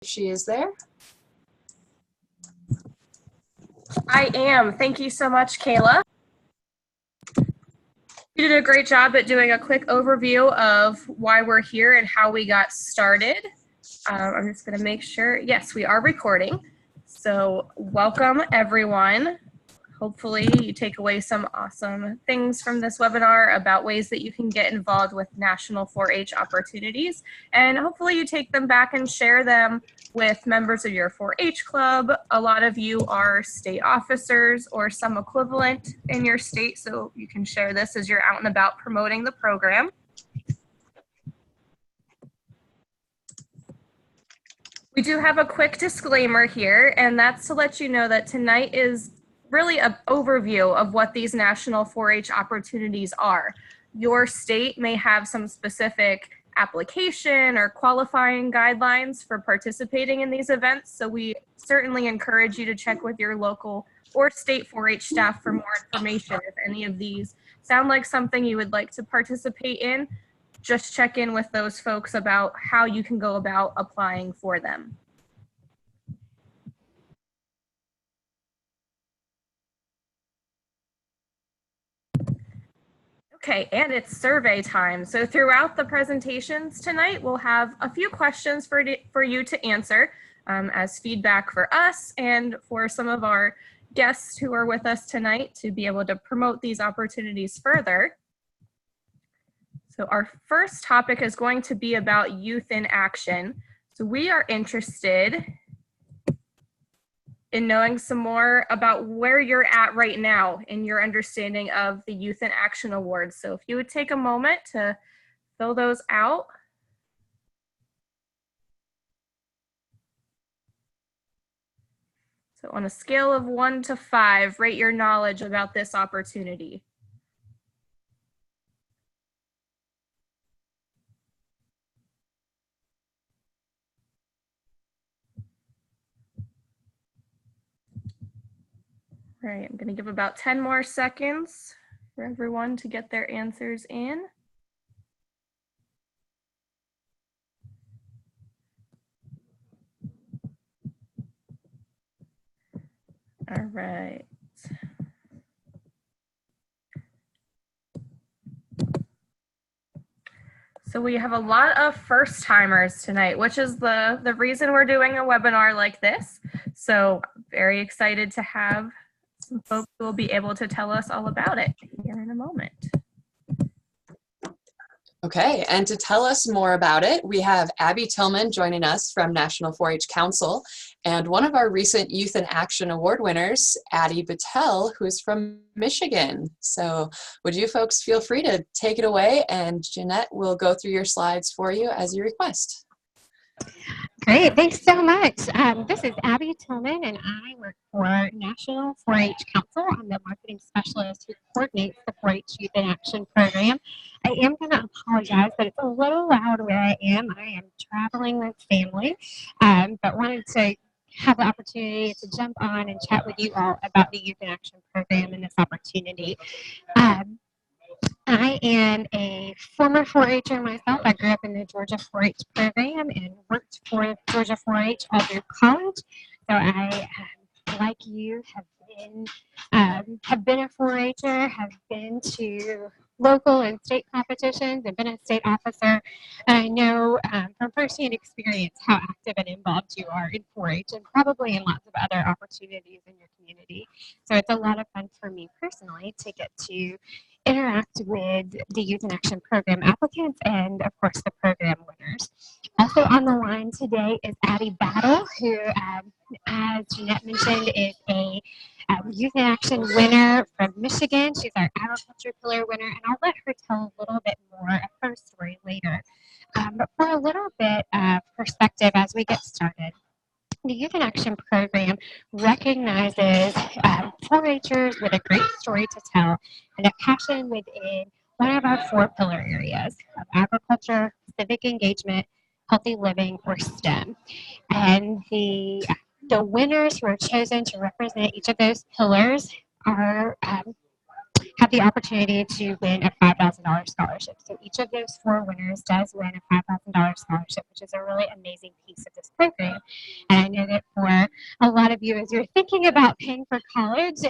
she is there. I am. Thank you so much, Kayla. You did a great job at doing a quick overview of why we're here and how we got started. I'm just going to make sure. Yes, we are recording. So welcome, everyone. Hopefully you take away some awesome things from this webinar about ways that you can get involved with national 4-H opportunities. And hopefully you take them back and share them with members of your 4-H club. A lot of you are state officers or some equivalent in your state, so you can share this as you're out and about promoting the program. We do have a quick disclaimer here, and that's to let you know that tonight is really an overview of what these national 4-H opportunities are. Your state may have some specific application or qualifying guidelines for participating in these events, so we certainly encourage you to check with your local or state 4-H staff for more information. If any of these sound like something you would like to participate in, just check in with those folks about how you can go about applying for them. Okay, and it's survey time. So throughout the presentations tonight, we'll have a few questions for you to answer as feedback for us and for some of our guests who are with us tonight to be able to promote these opportunities further. So our first topic is going to be about youth in action. So we are interested in knowing some more about where you're at right now in your understanding of the Youth in Action Awards. So if you would take a moment to fill those out. So on a scale of 1 to 5, rate your knowledge about this opportunity. All right, I'm going to give about 10 more seconds for everyone to get their answers in. All right. So we have a lot of first timers tonight, which is the reason we're doing a webinar like this. So very excited to have some folks who will be able to tell us all about it here in a moment. Okay, and to tell us more about it, we have Abby Tillman joining us from National 4-H Council, and one of our recent Youth in Action Award winners, Addie Battelle, who is from Michigan. So would you folks feel free to take it away, and Jeanette will go through your slides for you as you request. Great, thanks so much. This is Abby Tillman, and I work for National 4-H Council. I'm the marketing specialist who coordinates the 4-H Youth in Action program. I am going to apologize, but it's a little loud where I am. I am traveling with family, but wanted to have the opportunity to jump on and chat with you all about the Youth in Action program and this opportunity. I am a former 4-H'er myself. I grew up in the Georgia 4-H program and worked for Georgia 4-H all through college. So I, like you, have been a 4-H'er, have been to local and state competitions, and been a state officer. And I know from firsthand experience how active and involved you are in 4-H and probably in lots of other opportunities in your community. So it's a lot of fun for me personally to get to interact with the Youth in Action program applicants and, of course, the program winners. Also on the line today is Addie Battle, who, as Jeanette mentioned, is a Youth in Action winner from Michigan. She's our agriculture pillar winner, and I'll let her tell a little bit more of her story later. But for a little bit of perspective as we get started, the Youth in Action program recognizes 4-H'ers with a great story to tell and a passion within one of our 4 pillar areas of agriculture, civic engagement, healthy living, or STEM. And the winners who are chosen to represent each of those pillars are have the opportunity to win a $5,000 scholarship. So each of those 4 winners does win a $5,000 scholarship, which is a really amazing piece of this program. And I know that for a lot of you, as you're thinking about paying for college,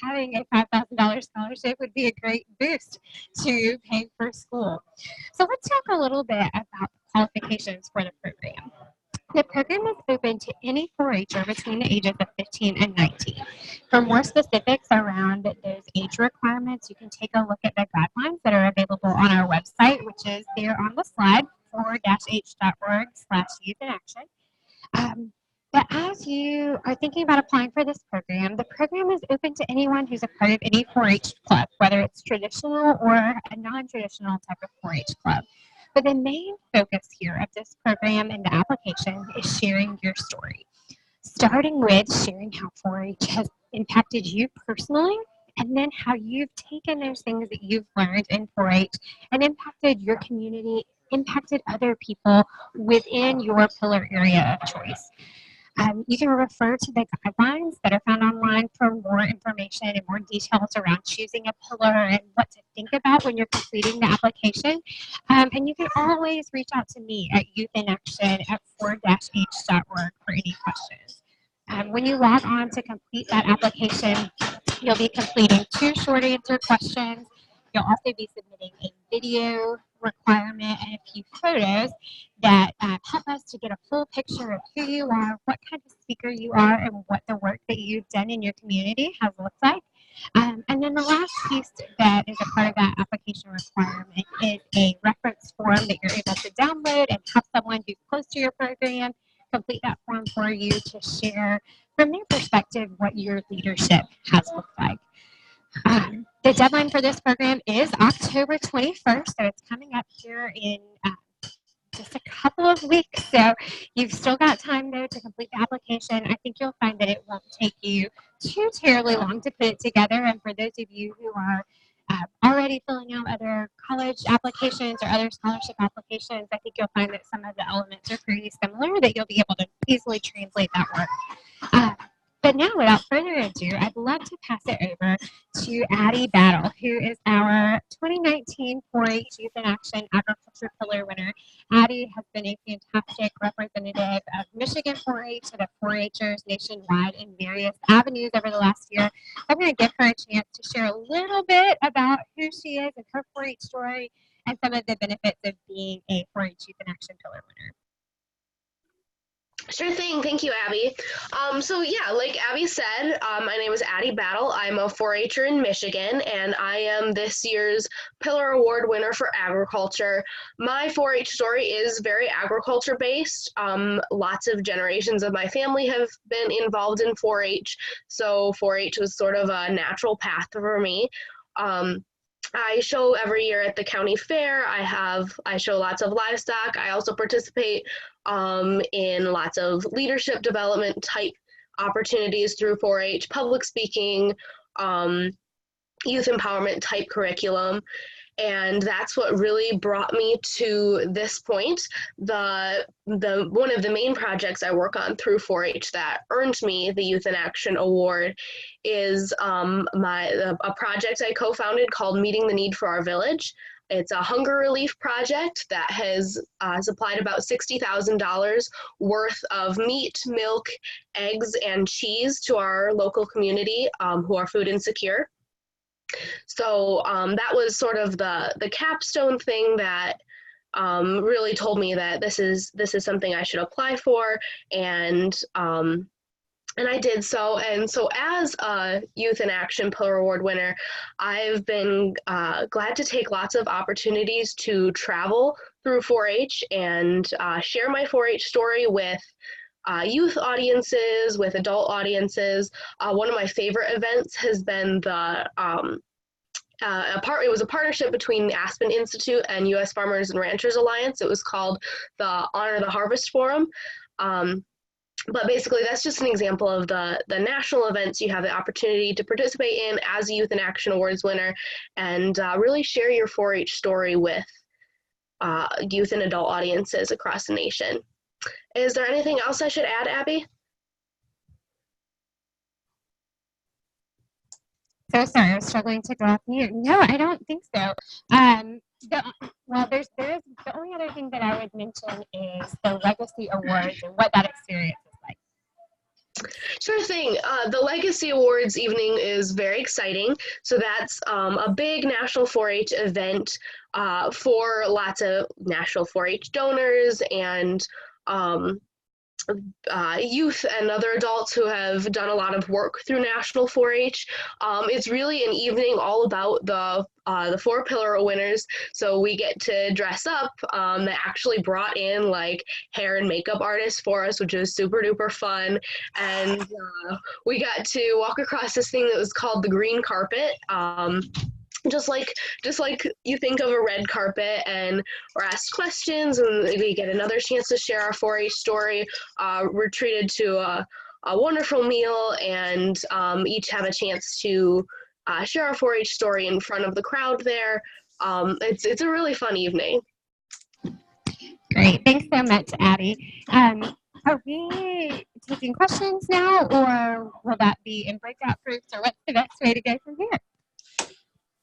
having a $5,000 scholarship would be a great boost to paying for school. So let's talk a little bit about the qualifications for the program. The program is open to any 4-H'er between the ages of 15 and 19. For more specifics around those age requirements, you can take a look at the guidelines that are available on our website, which is there on the slide, 4-h.org/youth-in-action. But as you are thinking about applying for this program, the program is open to anyone who's a part of any 4-H club, whether it's traditional or a non-traditional type of 4-H club. But the main focus here of this program and the application is sharing your story, starting with sharing how 4-H has impacted you personally, and then how you've taken those things that you've learned in 4-H and impacted your community, impacted other people within your pillar area of choice. You can refer to the guidelines that are found online for more information and more details around choosing a pillar and what to think about when you're completing the application. And you can always reach out to me at youthinaction@4-h.org for any questions. When you log on to complete that application, you'll be completing 2 short answer questions. You'll also be submitting a video requirement and a few photos that help us to get a full picture of who you are, what kind of speaker you are, and what the work that you've done in your community has looked like. And then the last piece that is a part of that application requirement is a reference form that you're able to download and have someone who's close to your program complete that form for you to share from their perspective what your leadership has looked like. The deadline for this program is October 21st, so it's coming up here in just a couple of weeks. So you've still got time, though, to complete the application. I think you'll find that it won't take you too terribly long to put it together. And for those of you who are already filling out other college applications or other scholarship applications, I think you'll find that some of the elements are pretty similar, that you'll be able to easily translate that work. But now, without further ado, I'd love to pass it over to Addie Battle, who is our 2019 4-H Youth in Action Agriculture Pillar winner. Addie has been a fantastic representative of Michigan 4-H and of 4-Hers nationwide in various avenues over the last year. I'm going to give her a chance to share a little bit about who she is and her 4-H story and some of the benefits of being a 4-H Youth in Action Pillar winner. Sure thing. Thank you, Abby. So yeah, like Abby said, my name is Addie Battle. I'm a 4-H'er in Michigan, and I am this year's Pillar Award winner for agriculture. My 4-H story is very agriculture based. Lots of generations of my family have been involved in 4-H, so 4-H was sort of a natural path for me. I show every year at the county fair. I show lots of livestock. I also participate in lots of leadership development type opportunities through 4-H, public speaking, youth empowerment type curriculum. And that's what really brought me to this point. The one of the main projects I work on through 4-H that earned me the Youth in Action Award is a project I co-founded called Meeting the Need for Our Village. It's a hunger relief project that has supplied about $60,000 worth of meat, milk, eggs, and cheese to our local community who are food insecure. So that was sort of the capstone thing that really told me that this is something I should apply for, and I did so. And so as a Youth in Action Pillar Award winner, I've been glad to take lots of opportunities to travel through 4-H and share my 4-H story with youth audiences, with adult audiences. One of my favorite events has been it was a partnership between the Aspen Institute and U.S. Farmers and Ranchers Alliance. It was called the Honor the Harvest Forum. But basically, that's just an example of the national events you have the opportunity to participate in as a Youth in Action Awards winner, and really share your 4-H story with youth and adult audiences across the nation. Is there anything else I should add, Abby? So sorry, I was struggling to go off mute. No, I don't think so. Well, there's the only other thing that I would mention is the Legacy Awards and what that experience is like. Sure thing. The Legacy Awards evening is very exciting. So that's a big National 4-H event for lots of National 4-H donors and youth and other adults who have done a lot of work through National 4-H. It's really an evening all about the 4-pillar winners. So we get to dress up. They actually brought in like hair and makeup artists for us, which was super duper fun. And we got to walk across this thing that was called the green carpet. Just like you think of a red carpet, and we're asked questions and we get another chance to share our 4-H story. We're treated to a wonderful meal and each have a chance to share our 4-H story in front of the crowd there. It's a really fun evening. Great. Thanks so much, Addie. Are we taking questions now, or will that be in breakout groups, or what's the best way to go from here?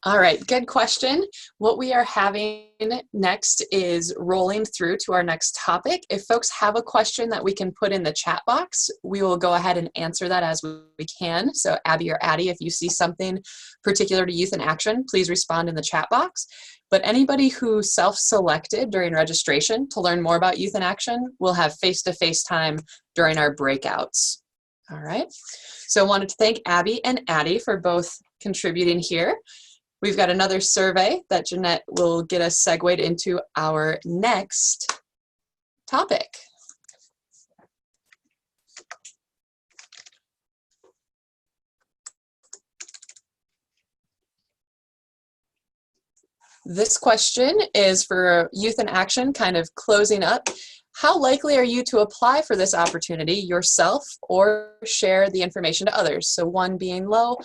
All right, good question. What we are having next is rolling through to our next topic. If folks have a question that we can put in the chat box, we will go ahead and answer that as we can. So Abby or Addie, if you see something particular to Youth in Action, please respond in the chat box. But anybody who self-selected during registration to learn more about Youth in Action will have face-to-face time during our breakouts. All right, so I wanted to thank Abby and Addie for both contributing here. We've got another survey that Jeanette will get us segued into our next topic. This question is for Youth in Action, kind of closing up. How likely are you to apply for this opportunity yourself or share the information to others? So 1 being low,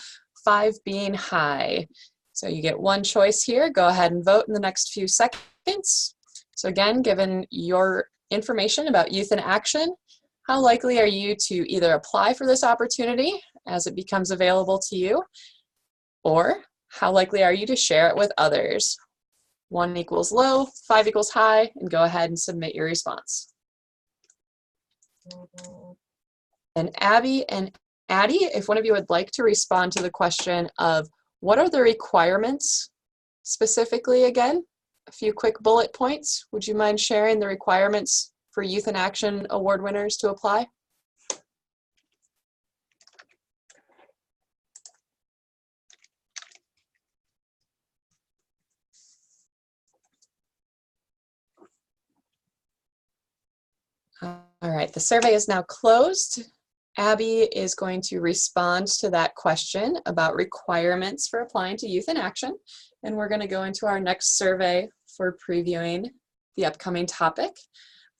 5 being high. So you get one choice here. Go ahead and vote in the next few seconds. So again, given your information about Youth in Action, how likely are you to either apply for this opportunity as it becomes available to you, or how likely are you to share it with others? 1 equals low, 5 equals high, and go ahead and submit your response. And Abby and Addie, if one of you would like to respond to the question of what are the requirements specifically again? A few quick bullet points. Would you mind sharing the requirements for Youth in Action award winners to apply? All right, the survey is now closed. Abby is going to respond to that question about requirements for applying to Youth in Action, and we're going to go into our next survey for previewing the upcoming topic.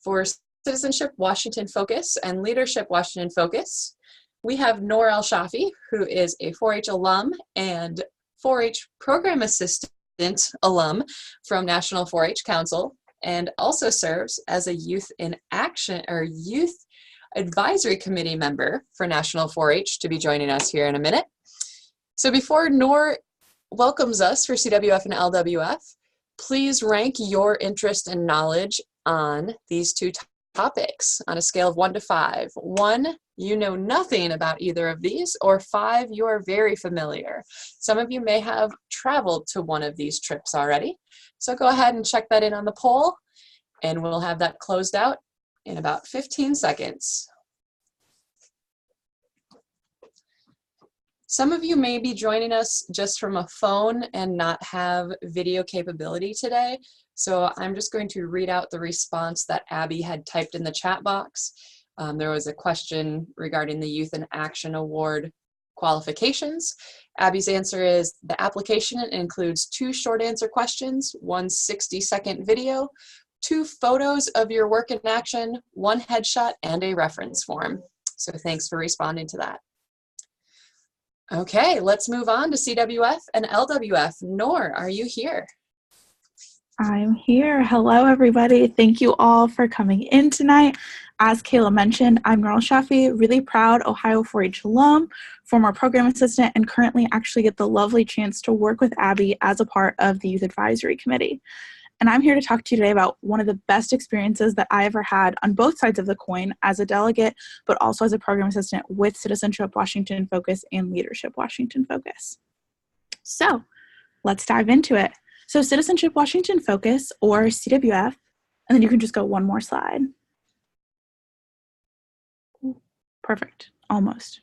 For Citizenship Washington Focus and Leadership Washington Focus, we have Noor El-Shafi, who is a 4-H alum and 4-H program assistant alum from National 4-H Council, and also serves as a Youth in Action or Youth Advisory Committee member for National 4-H to be joining us here in a minute. So before Noor welcomes us for CWF and LWF, please rank your interest and knowledge on these two topics on a scale of 1 to 5. 1, you know nothing about either of these, or 5, you are very familiar. Some of you may have traveled to one of these trips already. So go ahead and check that in on the poll, and we'll have that closed out in about 15 seconds. Some of you may be joining us just from a phone and not have video capability today. So I'm just going to read out the response that Abby had typed in the chat box. There was a question regarding the Youth in Action Award qualifications. Abby's answer is the application includes 2 short answer questions, 1 60-second video, 2 photos of your work in action, 1 headshot, and a reference form. So thanks for responding to that. Okay, let's move on to CWF and LWF. Noor, are you here? I'm here. Hello, everybody. Thank you all for coming in tonight. As Kayla mentioned, I'm Neural Shaffi, really proud Ohio 4-H alum, former program assistant, and currently actually get the lovely chance to work with Abby as a part of the Youth Advisory Committee. And I'm here to talk to you today about one of the best experiences that I ever had on both sides of the coin as a delegate, but also as a program assistant with Citizenship Washington Focus and Leadership Washington Focus. So let's dive into it. So Citizenship Washington Focus, or CWF, and then you can just go one more slide. Perfect, almost.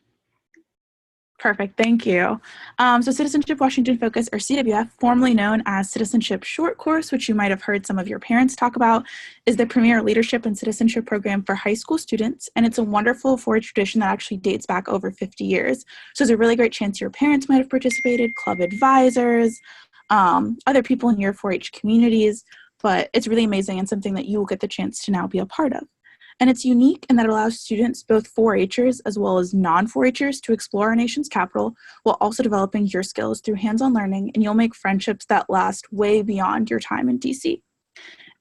Perfect, thank you. So Citizenship Washington Focus, or CWF, formerly known as Citizenship Short Course, which you might have heard some of your parents talk about, is the premier leadership and citizenship program for high school students, and it's a wonderful 4-H tradition that actually dates back over 50 years. So there's a really great chance your parents might have participated, club advisors, other people in your 4-H communities, but it's really amazing and something that you will get the chance to now be a part of. And it's unique in that it allows students, both 4-Hers as well as non-4-Hers, to explore our nation's capital while also developing your skills through hands-on learning, and you'll make friendships that last way beyond your time in DC.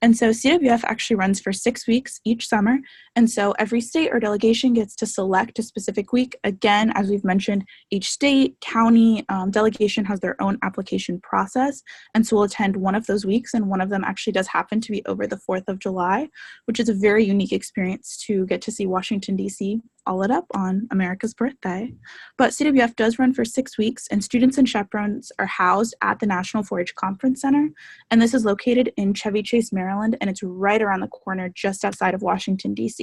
And so CWF actually runs for 6 weeks each summer. And so every state or delegation gets to select a specific week. Again, as we've mentioned, each state, county, delegation has their own application process. And so we'll attend one of those weeks. And one of them actually does happen to be over the 4th of July, which is a very unique experience to get to see Washington, D.C. all lit up on America's birthday. But CWF does run for 6 weeks, and students and chaperones are housed at the National 4-H Conference Center. And this is located in Chevy Chase, Maryland, and it's right around the corner just outside of Washington, D.C.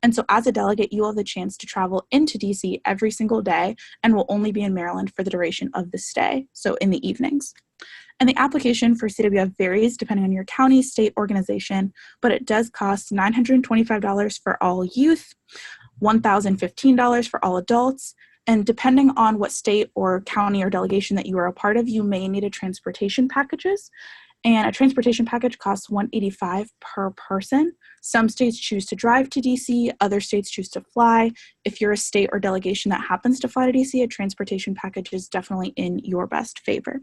And so as a delegate, you will have the chance to travel into D.C. every single day and will only be in Maryland for the duration of the stay, so in the evenings. And the application for CWF varies depending on your county, state, organization, but it does cost $925 for all youth, $1,015 for all adults, and depending on what state or county or delegation that you are a part of, you may need a transportation packages. And a transportation package costs $185 per person. Some states choose to drive to DC, other states choose to fly. If you're a state or delegation that happens to fly to DC, a transportation package is definitely in your best favor.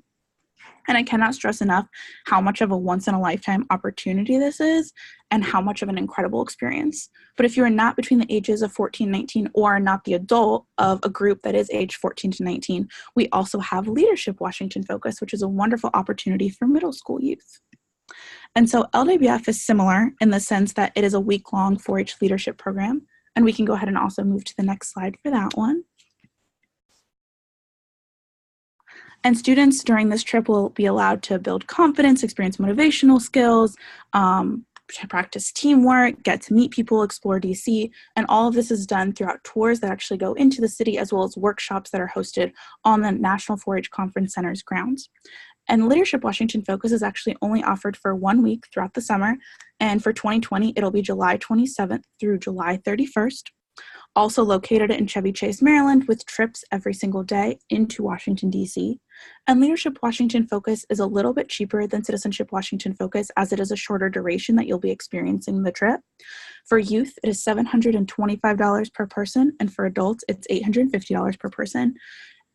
And I cannot stress enough how much of a once-in-a-lifetime opportunity this is and how much of an incredible experience. But if you are not between the ages of 14 and 19 or not the adult of a group that is age 14 to 19, we also have Leadership Washington Focus, which is a wonderful opportunity for middle school youth. And so LWF is similar in the sense that it is a week-long 4-H leadership program. And we can go ahead and also move to the next slide for that one. And students during this trip will be allowed to build confidence, experience motivational skills, practice teamwork, get to meet people, explore DC, and all of this is done throughout tours that actually go into the city, as well as workshops that are hosted on the National 4-H Conference Center's grounds. And Leadership Washington Focus is actually only offered for 1 week throughout the summer, and for 2020, it'll be July 27th through July 31st. Also located in Chevy Chase, Maryland, with trips every single day into Washington, D.C. And Leadership Washington Focus is a little bit cheaper than Citizenship Washington Focus, as it is a shorter duration that you'll be experiencing the trip. For youth, it is $725 per person, and for adults, it's $850 per person.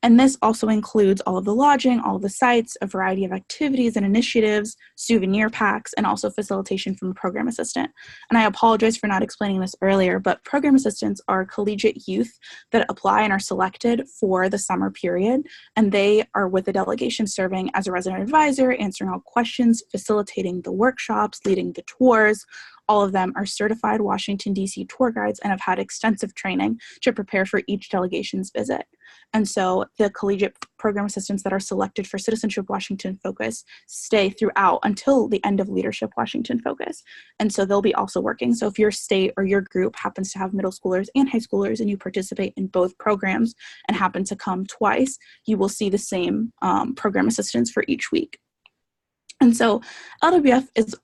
And this also includes all of the lodging, all of the sites, a variety of activities and initiatives, souvenir packs, and also facilitation from a program assistant. And I apologize for not explaining this earlier, but program assistants are collegiate youth that apply and are selected for the summer period. And they are with the delegation serving as a resident advisor, answering all questions, facilitating the workshops, leading the tours. All of them are certified Washington, D.C. tour guides and have had extensive training to prepare for each delegation's visit. And so the collegiate program assistants that are selected for Citizenship Washington Focus stay throughout until the end of Leadership Washington Focus. And so they'll be also working. So if your state or your group happens to have middle schoolers and high schoolers and you participate in both programs and happen to come twice, you will see the same program assistants for each week. And so LWF is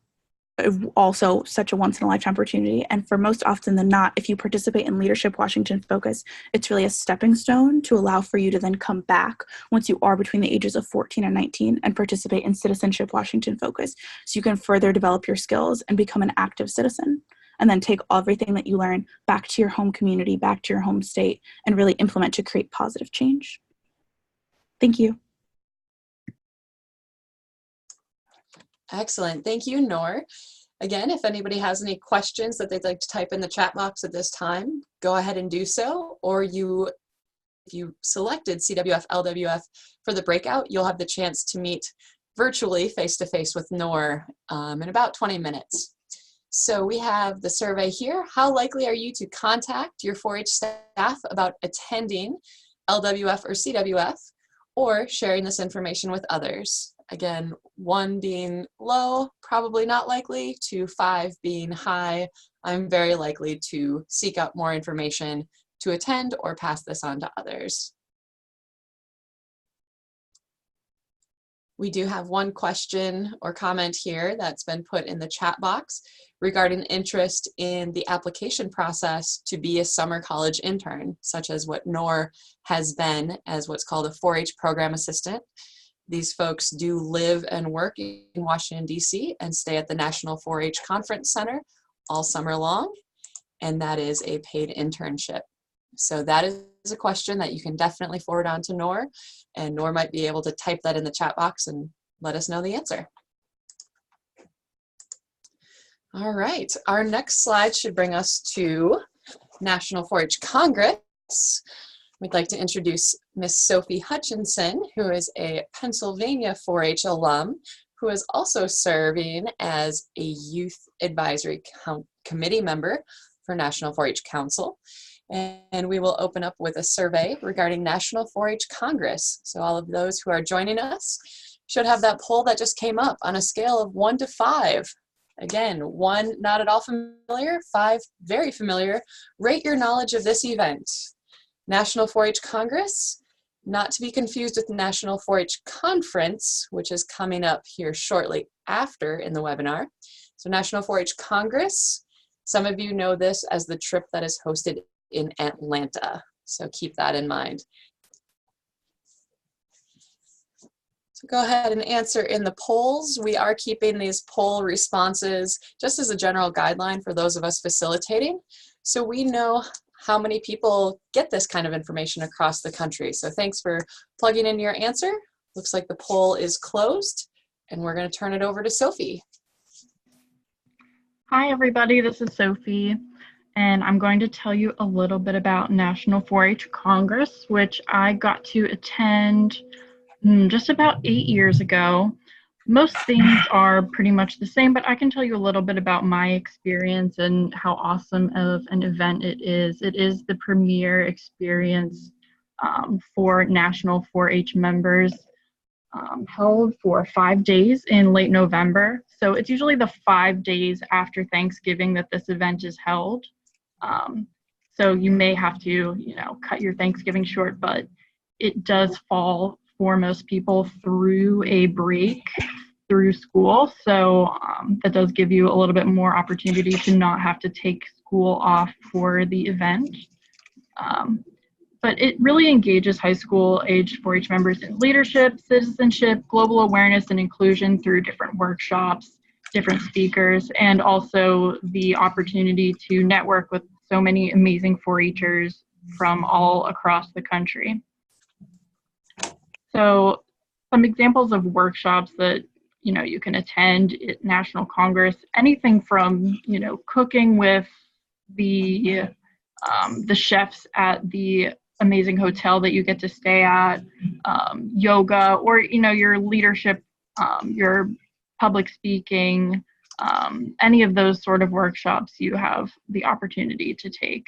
also such a once-in-a-lifetime opportunity, and for most often than not, if you participate in Leadership Washington Focus, it's really a stepping stone to allow for you to then come back once you are between the ages of 14 and 19 and participate in Citizenship Washington Focus, so you can further develop your skills and become an active citizen, and then take everything that you learn back to your home community, back to your home state, and really implement to create positive change. Thank you. Excellent. Thank you, Noor. Again, if anybody has any questions that they'd like to type in the chat box at this time, go ahead and do so. Or if you selected CWF LWF for the breakout, you'll have the chance to meet virtually face-to-face with Noor in about 20 minutes. So we have the survey here. How likely are you to contact your 4-H staff about attending LWF or CWF or sharing this information with others? Again, 1 being low, probably not likely, to 5 being high, I'm very likely to seek out more information to attend or pass this on to others. We do have one question or comment here that's been put in the chat box regarding interest in the application process to be a summer college intern, such as what Noor has been as what's called a 4-H program assistant. These folks do live and work in Washington, D.C. and stay at the National 4-H Conference Center all summer long, and that is a paid internship. So that is a question that you can definitely forward on to Noor, and Noor might be able to type that in the chat box and let us know the answer. All right, our next slide should bring us to National 4-H Congress. We'd like to introduce Miss Sophie Hutchinson, who is a Pennsylvania 4-H alum, who is also serving as a Youth Advisory Committee member for National 4-H Council. And we will open up with a survey regarding National 4-H Congress. So all of those who are joining us should have that poll that just came up on a scale of 1 to 5. Again, 1, not at all familiar, 5, very familiar. Rate your knowledge of this event. National 4-H Congress, not to be confused with the National 4-H Conference, which is coming up here shortly after in the webinar. So National 4-H Congress, some of you know this as the trip that is hosted in Atlanta, so keep that in mind. So go ahead and answer in the polls. We are keeping these poll responses just as a general guideline for those of us facilitating, so we know how many people get this kind of information across the country. So thanks for plugging in your answer. Looks like the poll is closed, and we're going to turn it over to Sophie. Hi everybody, this is Sophie, and I'm going to tell you a little bit about National 4-H Congress, which I got to attend just about 8 years ago. Most things are pretty much the same, but I can tell you a little bit about my experience and how awesome of an event it is. It is the premier experience for National 4-H members, held for 5 days in late November. So it's usually the 5 days after Thanksgiving that this event is held. So you may have to, cut your Thanksgiving short, but it does fall for most people through a break through school. So that does give you a little bit more opportunity to not have to take school off for the event. But it really engages high school aged 4-H members in leadership, citizenship, global awareness, and inclusion through different workshops, different speakers, and also the opportunity to network with so many amazing 4-Hers from all across the country. So some examples of workshops that you can attend at National Congress, anything from cooking with the chefs at the amazing hotel that you get to stay at, yoga, or your leadership, your public speaking, any of those sort of workshops you have the opportunity to take.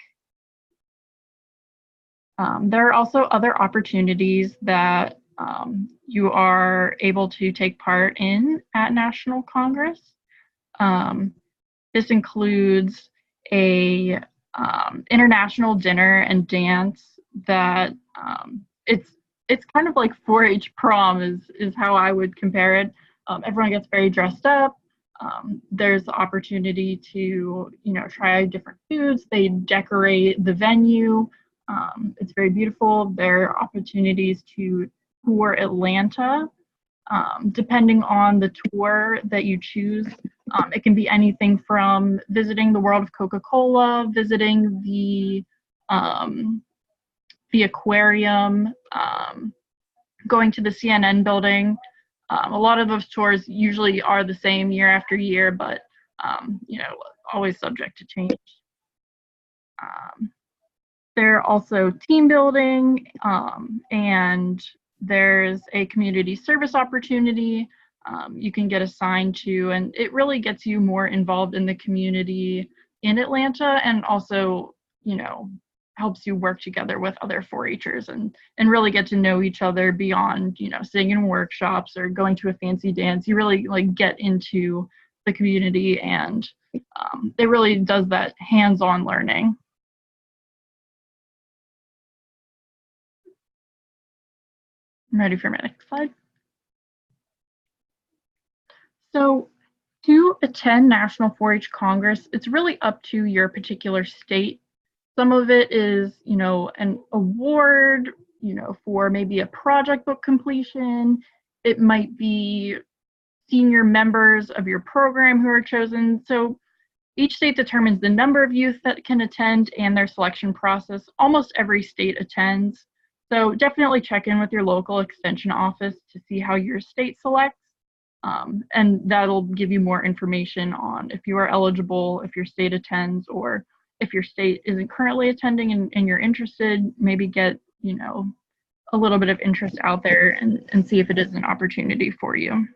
There are also other opportunities that you are able to take part in at National Congress. This includes a international dinner and dance that it's kind of like 4-H prom is how I would compare it. Everyone gets very dressed up. There's the opportunity to try different foods. They decorate the venue. It's very beautiful. There are opportunities to tour Atlanta. Depending on the tour that you choose, it can be anything from visiting the world of Coca-Cola, visiting the aquarium, going to the CNN building. A lot of those tours usually are the same year after year, but you know, always subject to change. They're also team building, and there's a community service opportunity you can get assigned to, and it really gets you more involved in the community in Atlanta, and also, you know, helps you work together with other 4-Hers and really get to know each other beyond, you know, sitting in workshops or going to a fancy dance. You really like get into the community, and it really does that hands-on learning. I'm ready for my next slide. So to attend National 4-H Congress, it's really up to your particular state. Some of it is, you know, an award, you know, for maybe a project book completion. It might be senior members of your program who are chosen. So each state determines the number of youth that can attend and their selection process. Almost every state attends. So definitely check in with your local extension office to see how your state selects. And that'll give you more information on if you are eligible, if your state attends, or if your state isn't currently attending and you're interested, maybe get, you know, a little bit of interest out there and see if it is an opportunity for you.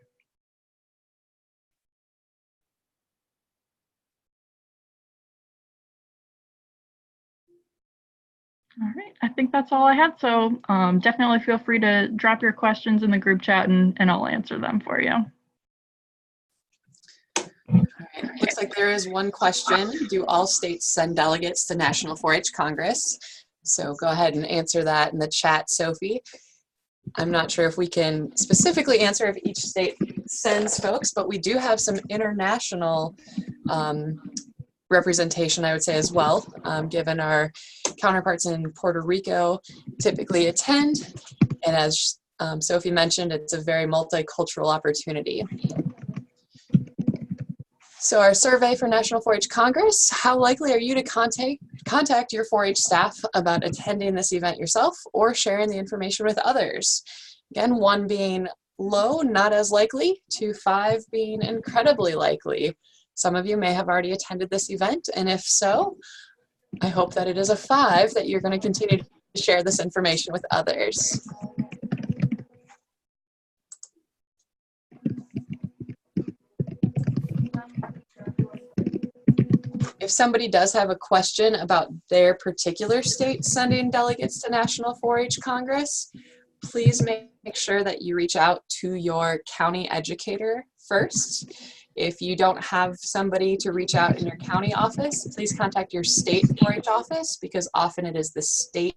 All right, I think that's all I had. So definitely feel free to drop your questions in the group chat and I'll answer them for you. All right. Looks like there is one question. Do all states send delegates to National 4-H Congress? So go ahead and answer that in the chat, Sophie. I'm not sure if we can specifically answer if each state sends folks, but we do have some international representation, I would say, as well, given our counterparts in Puerto Rico typically attend. And as Sophie mentioned, it's a very multicultural opportunity. So our survey for National 4-H Congress: how likely are you to contact your 4-H staff about attending this event yourself or sharing the information with others? Again, 1 being low, not as likely, to 5 being incredibly likely. Some of you may have already attended this event, and if so, I hope that it is a 5 that you're going to continue to share this information with others. If somebody does have a question about their particular state sending delegates to National 4-H Congress, please make sure that you reach out to your county educator first. If you don't have somebody to reach out in your county office, please contact your state 4-H office, because often it is the state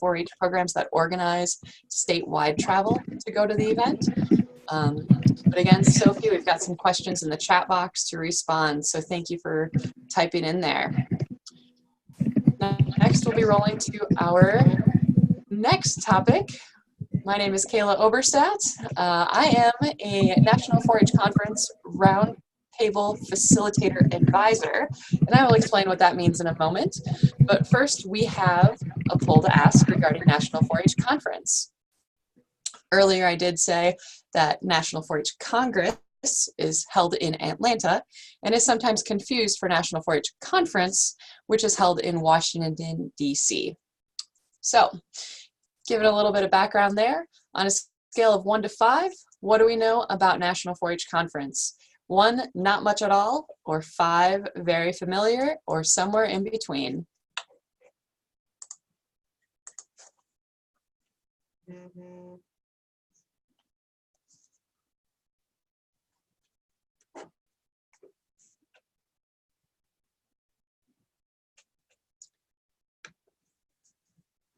4-H programs that organize statewide travel to go to the event. But again, Sophie, we've got some questions in the chat box to respond, so thank you for typing in there. Next, we'll be rolling to our next topic. My name is Kayla Oberstadt. I am a National 4-H Conference Roundtable Facilitator Advisor, and I will explain what that means in a moment. But first, we have a poll to ask regarding National 4-H Conference. Earlier, I did say that National 4-H Congress is held in Atlanta and is sometimes confused for National 4-H Conference, which is held in Washington, D.C. So, give it a little bit of background there. On a scale of 1 to 5, what do we know about National 4-H Conference? 1, not much at all, or 5, very familiar, or somewhere in between.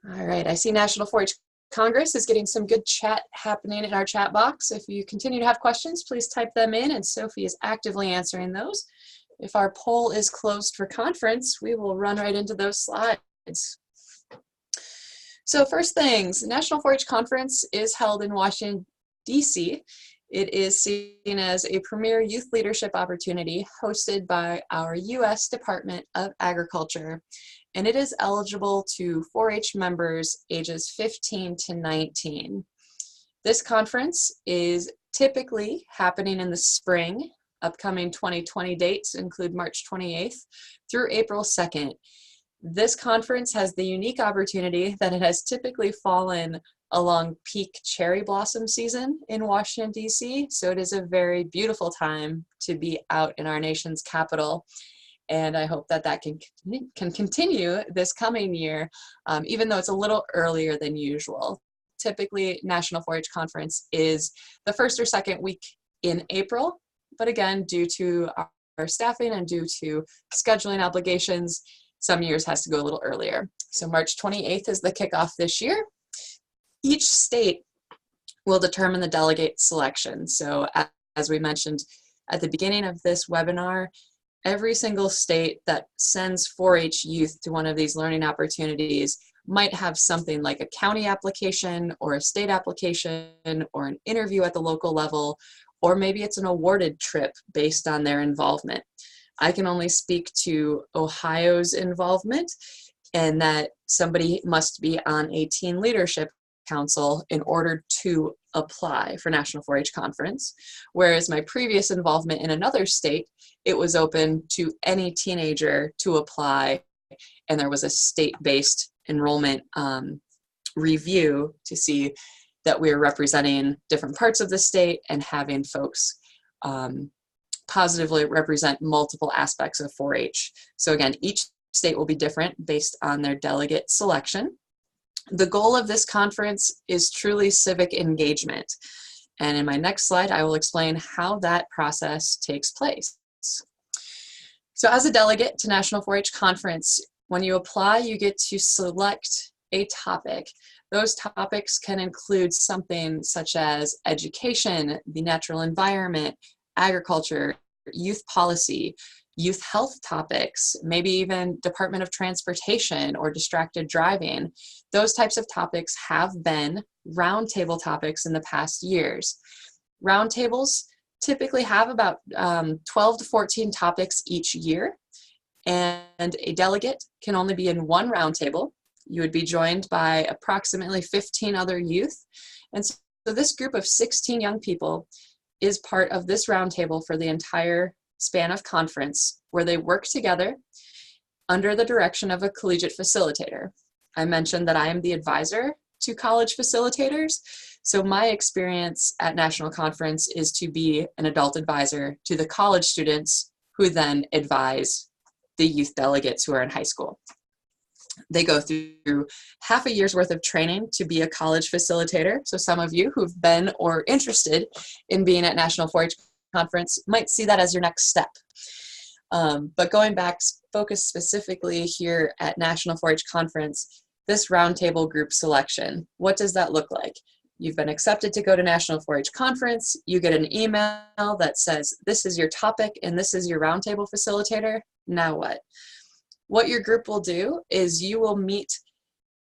All right, I see National 4-H Congress is getting some good chat happening in our chat box. If you continue to have questions, please type them in, and Sophie is actively answering those. If our poll is closed for conference, we will run right into those slides. So first things, National 4-H Conference is held in Washington, D.C. It is seen as a premier youth leadership opportunity hosted by our U.S. Department of Agriculture, and it is eligible to 4-H members ages 15 to 19. This conference is typically happening in the spring. Upcoming 2020 dates include March 28th through April 2nd. This conference has the unique opportunity that it has typically fallen along peak cherry blossom season in Washington, D.C. So it is a very beautiful time to be out in our nation's capital. And I hope that that can continue this coming year, even though it's a little earlier than usual. Typically, National 4-H Conference is the first or second week in April, but again, due to our staffing and due to scheduling obligations, some years has to go a little earlier. So March 28th is the kickoff this year. Each state will determine the delegate selection. So as we mentioned at the beginning of this webinar, every single state that sends 4-H youth to one of these learning opportunities might have something like a county application or a state application or an interview at the local level, or maybe it's an awarded trip based on their involvement. I can only speak to Ohio's involvement, and that somebody must be on a teen leadership council in order to apply for National 4-H Conference. Whereas my previous involvement in another state, it was open to any teenager to apply, and there was a state-based enrollment review to see that we're representing different parts of the state and having folks positively represent multiple aspects of 4-H. So again, each state will be different based on their delegate selection. The goal of this conference is truly civic engagement. And in my next slide, I will explain how that process takes place. So as a delegate to National 4-H Conference, when you apply, you get to select a topic. Those topics can include something such as education, the natural environment, agriculture, youth policy, youth health topics, maybe even Department of Transportation or distracted driving. Those types of topics have been roundtable topics in the past years. Roundtables typically have about 12 to 14 topics each year, and a delegate can only be in one roundtable. You would be joined by approximately 15 other youth. And so this group of 16 young people is part of this roundtable for the entire span of conference, where they work together under the direction of a collegiate facilitator. I mentioned that I am the advisor to college facilitators. So my experience at National Conference is to be an adult advisor to the college students who then advise the youth delegates who are in high school. They go through half a year's worth of training to be a college facilitator. So some of you who've been or interested in being at National 4-H Conference might see that as your next step. But going back, focus specifically here at National 4-H Conference, this roundtable group selection, what does that look like? You've been accepted to go to National 4-H Conference. You get an email that says, this is your topic and this is your roundtable facilitator. Now what? What your group will do is you will meet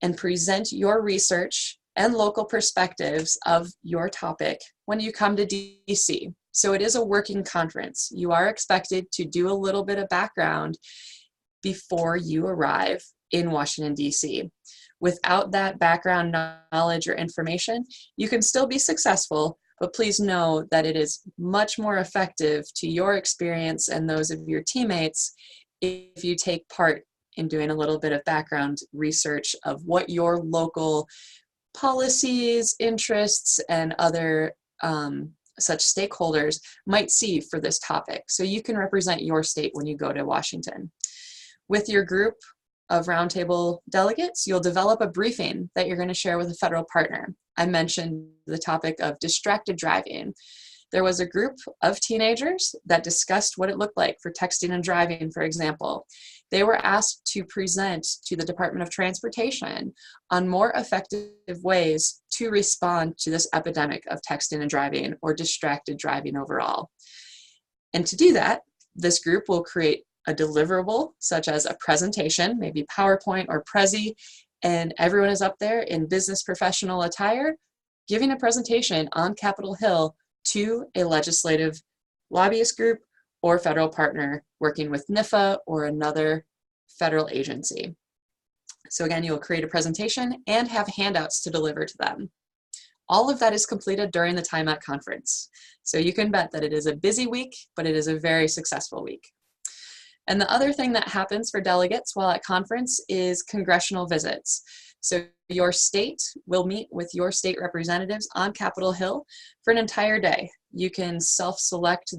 and present your research and local perspectives of your topic when you come to DC. So it is a working conference. You are expected to do a little bit of background before you arrive in Washington, DC. Without that background knowledge or information, you can still be successful, but please know that it is much more effective to your experience and those of your teammates if you take part in doing a little bit of background research of what your local policies, interests, and other such stakeholders might see for this topic. So you can represent your state when you go to Washington. With your group of roundtable delegates, you'll develop a briefing that you're going to share with a federal partner. I mentioned the topic of distracted driving. There was a group of teenagers that discussed what it looked like for texting and driving, for example. They were asked to present to the Department of Transportation on more effective ways to respond to this epidemic of texting and driving, or distracted driving overall. And to do that, this group will create a deliverable, such as a presentation, maybe PowerPoint or Prezi, and everyone is up there in business professional attire, giving a presentation on Capitol Hill to a legislative lobbyist group or federal partner working with NIFA or another federal agency. So again, you'll create a presentation and have handouts to deliver to them. All of that is completed during the time at conference. So you can bet that it is a busy week, but it is a very successful week. And the other thing that happens for delegates while at conference is congressional visits. So your state will meet with your state representatives on Capitol Hill for an entire day. You can self-select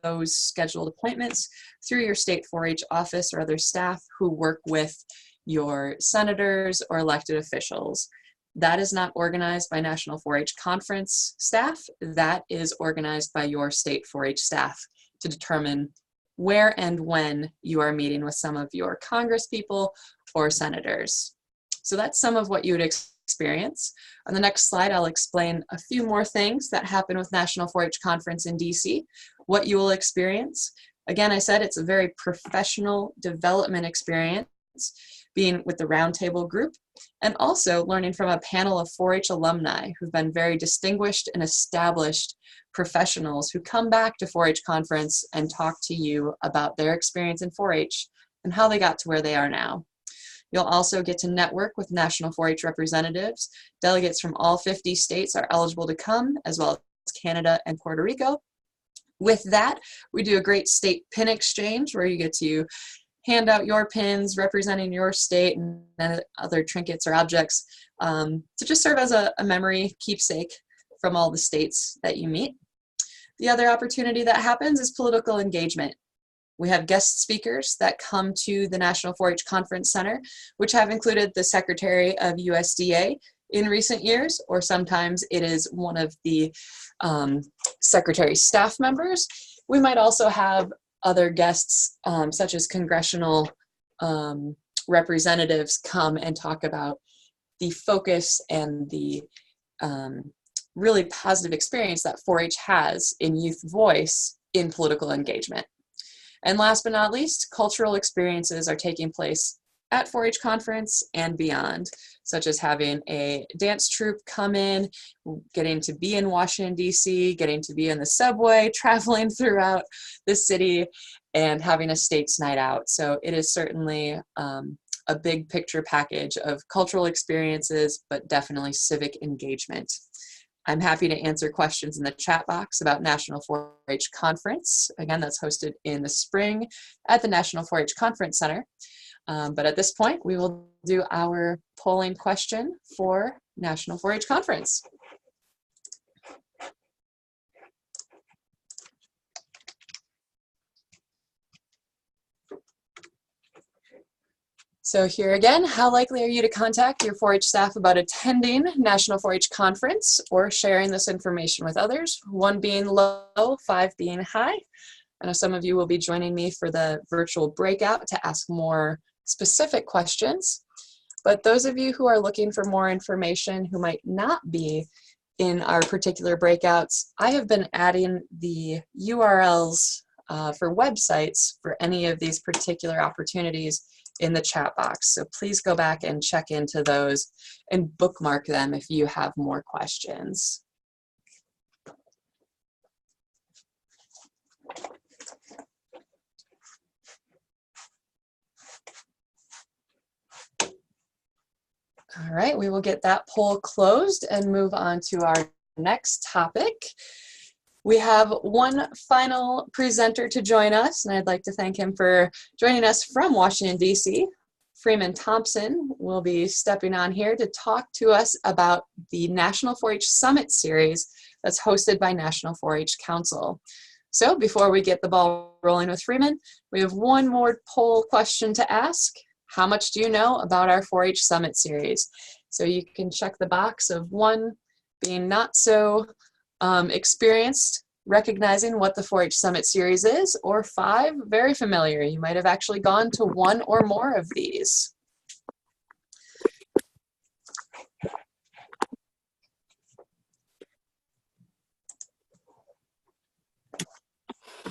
those scheduled appointments through your state 4-H office or other staff who work with your senators or elected officials. That is not organized by National 4-H Conference staff. That is organized by your state 4-H staff to determine where and when you are meeting with some of your congresspeople or senators. So that's some of what you would experience. On the next slide, I'll explain a few more things that happen with National 4-H Conference in DC, what you will experience. Again, I said it's a very professional development experience, being with the roundtable group, and also learning from a panel of 4-H alumni who've been very distinguished and established professionals who come back to 4-H Conference and talk to you about their experience in 4-H and how they got to where they are now. You'll also get to network with National 4-H representatives. Delegates from all 50 states are eligible to come, as well as Canada and Puerto Rico. With that, we do a great state pin exchange where you get to hand out your pins representing your state and other trinkets or objects to just serve as a memory keepsake from all the states that you meet. The other opportunity that happens is political engagement. We have guest speakers that come to the National 4-H Conference Center, which have included the Secretary of USDA in recent years, or sometimes it is one of the Secretary's staff members. We might also have other guests, such as congressional representatives, come and talk about the focus and the really positive experience that 4-H has in youth voice in political engagement. And last but not least, cultural experiences are taking place at 4-H Conference and beyond, such as having a dance troupe come in, getting to be in Washington, D.C., getting to be in the subway, traveling throughout the city, and having a states night out. So it is certainly a big picture package of cultural experiences, but definitely civic engagement. I'm happy to answer questions in the chat box about National 4-H Conference. Again, that's hosted in the spring at the National 4-H Conference Center. But at this point, we will do our polling question for National 4-H Conference. So here again, how likely are you to contact your 4-H staff about attending National 4-H Conference or sharing this information with others? 1 being low, 5 being high. I know some of you will be joining me for the virtual breakout to ask more specific questions, but those of you who are looking for more information who might not be in our particular breakouts, I have been adding the URLs for websites for any of these particular opportunities in the chat box. So please go back and check into those and bookmark them if you have more questions. All right, we will get that poll closed and move on to our next topic. We have one final presenter to join us, and I'd like to thank him for joining us from Washington, D.C. Freeman Thompson will be stepping on here to talk to us about the National 4-H Summit Series that's hosted by National 4-H Council. So before we get the ball rolling with Freeman, we have one more poll question to ask. How much do you know about our 4-H Summit Series? So you can check the box of 1 being not so experienced, recognizing what the 4-H Summit Series is, or 5, very familiar. You might have actually gone to 1 or more of these.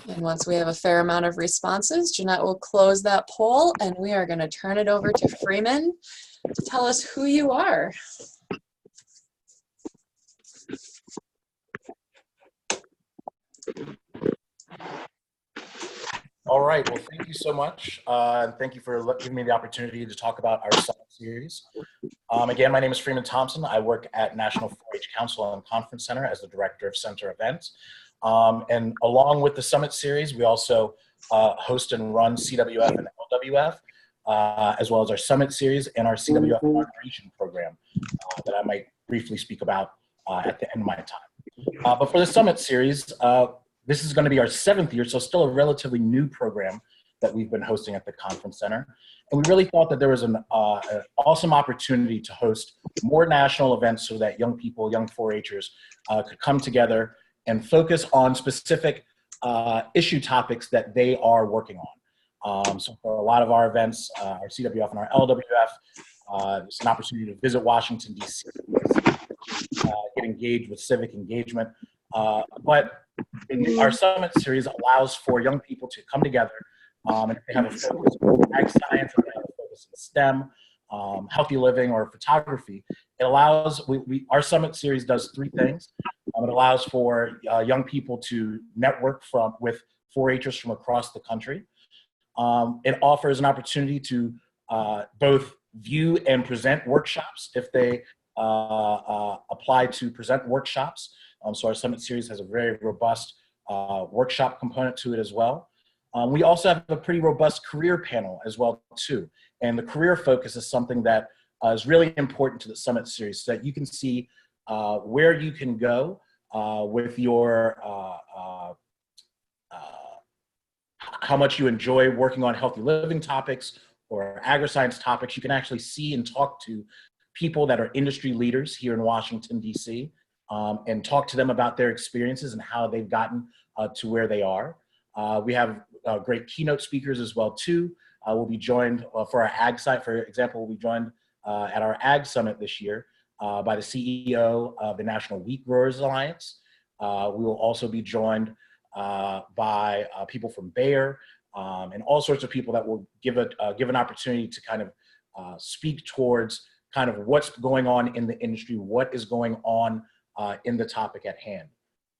And once we have a fair amount of responses, Jeanette will close that poll, and we are going to turn it over to Freeman to tell us who you are. All right, well, thank you so much. And thank you for giving me the opportunity to talk about our summit series. Again, my name is Freeman Thompson. I work at National 4-H Council and Conference Center as the Director of Center Events. And along with the summit series, we also host and run CWF and LWF, as well as our summit series and our CWF inauguration program that I might briefly speak about at the end of my time. But for the summit series, this is going to be our 7th year, so still a relatively new program that we've been hosting at the Conference Center. And we really thought that there was an awesome opportunity to host more national events so that young people, young 4-Hers could come together and focus on specific issue topics that they are working on. So for a lot of our events, our CWF and our LWF, it's an opportunity to visit Washington, D.C., get engaged with civic engagement. But our summit series allows for young people to come together and if they have a focus on ag science, if they have a focus in STEM, healthy living, or photography. It allows, our summit series does 3 things. It allows for young people to network with 4-Hers from across the country. It offers an opportunity to both view and present workshops if they apply to present workshops. So our summit series has a very robust workshop component to it as well. We also have a pretty robust career panel as well too. And the career focus is something that is really important to the summit series so that you can see where you can go with your, how much you enjoy working on healthy living topics or agri-science topics. You can actually see and talk to people that are industry leaders here in Washington, D.C., and talk to them about their experiences and how they've gotten to where they are. We have great keynote speakers as well too. We'll be joined for our ag site, for example, we'll be joined at our ag summit this year by the CEO of the National Wheat Growers Alliance. We will also be joined by people from Bayer and all sorts of people that will give an opportunity to kind of speak towards kind of what's going on in the industry, what is going on in the topic at hand.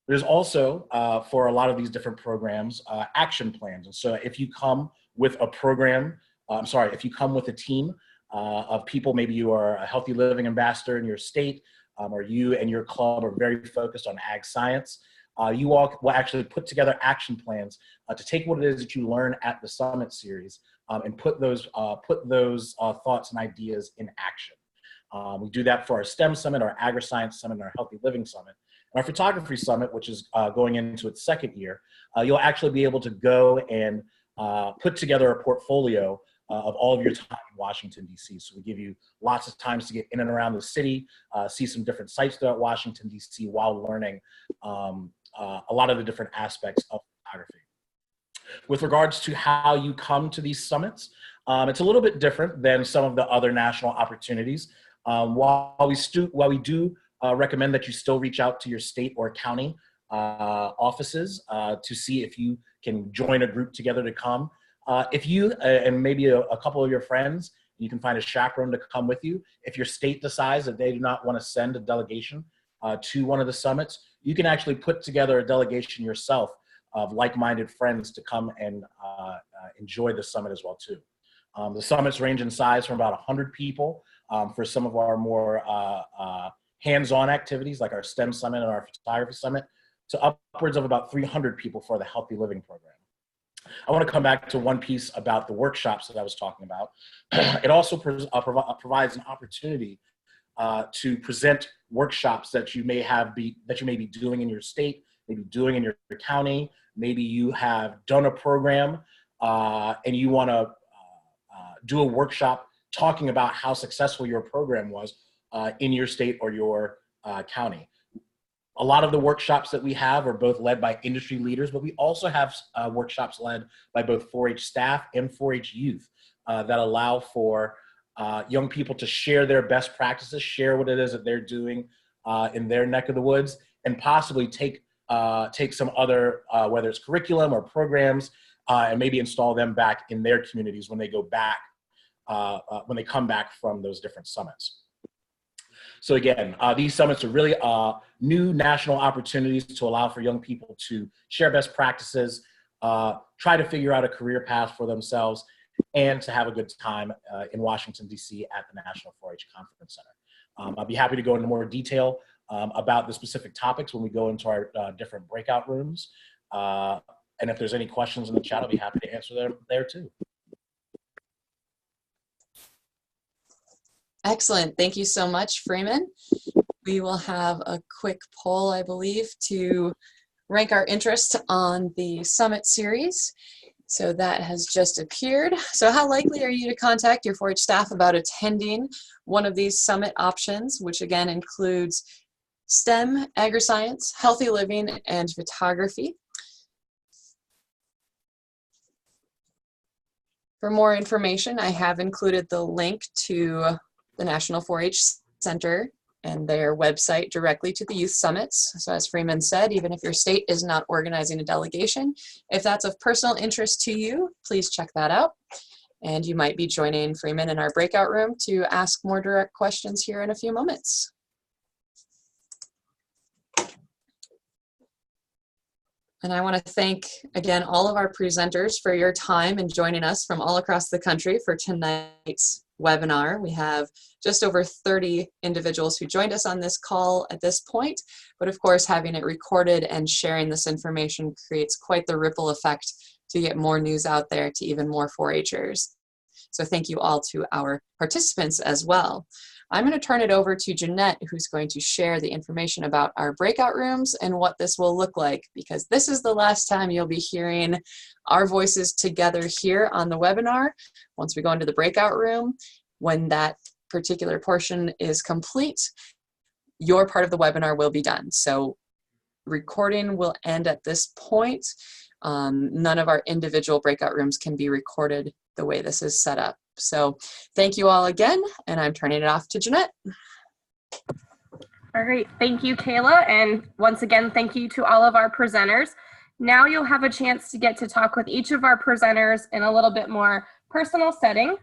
There's also, for a lot of these different programs, action plans. And so if you come with a program, if you come with a team of people, maybe you are a healthy living ambassador in your state, or you and your club are very focused on ag science, you all will actually put together action plans to take what it is that you learn at the summit series and put those thoughts and ideas in action. We do that for our STEM Summit, our Agri-Science Summit, and our Healthy Living Summit. And our Photography Summit, which is going into its 2nd year, you'll actually be able to go and put together a portfolio of all of your time in Washington, D.C. So we give you lots of times to get in and around the city, see some different sites throughout Washington, D.C. while learning a lot of the different aspects of photography. With regards to how you come to these summits, it's a little bit different than some of the other national opportunities. While we do recommend that you still reach out to your state or county offices to see if you can join a group together to come. If you and maybe a couple of your friends, you can find a chaperone to come with you. If your state decides that they do not want to send a delegation to one of the summits, you can actually put together a delegation yourself of like-minded friends to come and enjoy the summit as well too. The summits range in size from about 100 people for some of our more hands-on activities like our STEM Summit and our Photography Summit to upwards of about 300 people for the Healthy Living Program. I want to come back to one piece about the workshops that I was talking about. It also provides an opportunity to present workshops that you may be doing in your state, maybe doing in your county. Maybe you have done a program and you want to do a workshop talking about how successful your program was in your state or your county. A lot of the workshops that we have are both led by industry leaders, but we also have workshops led by both 4-H staff and 4-H youth that allow for young people to share their best practices, share what it is that they're doing in their neck of the woods, and possibly take some other, whether it's curriculum or programs, and maybe install them back in their communities when they go back, when they come back from those different summits. So again, these summits are really new national opportunities to allow for young people to share best practices, try to figure out a career path for themselves, and to have a good time in Washington, D.C. at the National 4-H Conference Center. I'll be happy to go into more detail about the specific topics when we go into our different breakout rooms. And if there's any questions in the chat, I'll be happy to answer them there too. Excellent. Thank you so much, Freeman. We will have a quick poll, I believe, to rank our interest on the summit series. So that has just appeared. So how likely are you to contact your 4-H staff about attending one of these summit options, which again includes STEM, agri-science, healthy living, and photography? For more information, I have included the link to the National 4-H Center and their website directly to the youth summits. So as Freeman said, even if your state is not organizing a delegation, if that's of personal interest to you, please check that out. And you might be joining Freeman in our breakout room to ask more direct questions here in a few moments. And I want to thank, again, all of our presenters for your time and joining us from all across the country for tonight's webinar. We have just over 30 individuals who joined us on this call at this point, but of course, having it recorded and sharing this information creates quite the ripple effect to get more news out there to even more 4-Hers. So thank you all to our participants as well. I'm going to turn it over to Jeanette, who's going to share the information about our breakout rooms and what this will look like, because this is the last time you'll be hearing our voices together here on the webinar. Once we go into the breakout room, when that particular portion is complete, your part of the webinar will be done. So recording will end at this point. None of our individual breakout rooms can be recorded the way this is set up. So thank you all again, and I'm turning it off to Jeanette. All right, thank you, Kayla. And once again, thank you to all of our presenters. Now you'll have a chance to get to talk with each of our presenters in a little bit more personal setting.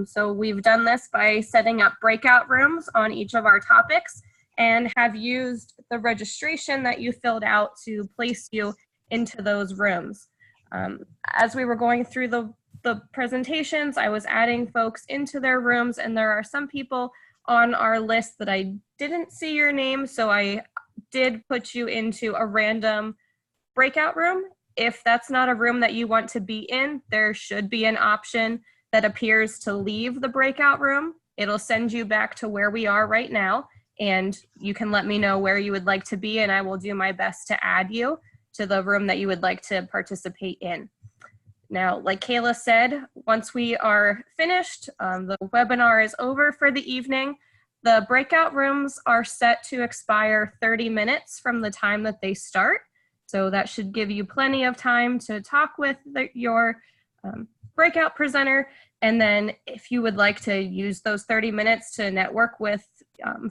So we've done this by setting up breakout rooms on each of our topics and have used the registration that you filled out to place you into those rooms. As we were going through the presentations, I was adding folks into their rooms, and there are some people on our list that I didn't see your name, so I did put you into a random breakout room. If that's not a room that you want to be in, there should be an option that appears to leave the breakout room. It'll send you back to where we are right now, and you can let me know where you would like to be, and I will do my best to add you to the room that you would like to participate in. Now, like Kayla said, once we are finished, the webinar is over for the evening. The breakout rooms are set to expire 30 minutes from the time that they start. So that should give you plenty of time to talk with your breakout presenter. And then if you would like to use those 30 minutes to network with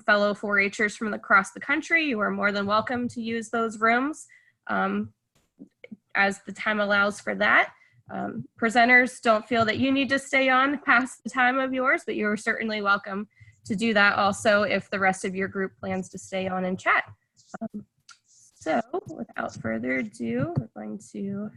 fellow 4-Hers from across the country, you are more than welcome to use those rooms as the time allows for that. Presenters don't feel that you need to stay on past the time of yours, but you're certainly welcome to do that also if the rest of your group plans to stay on and chat. So without further ado, we're going to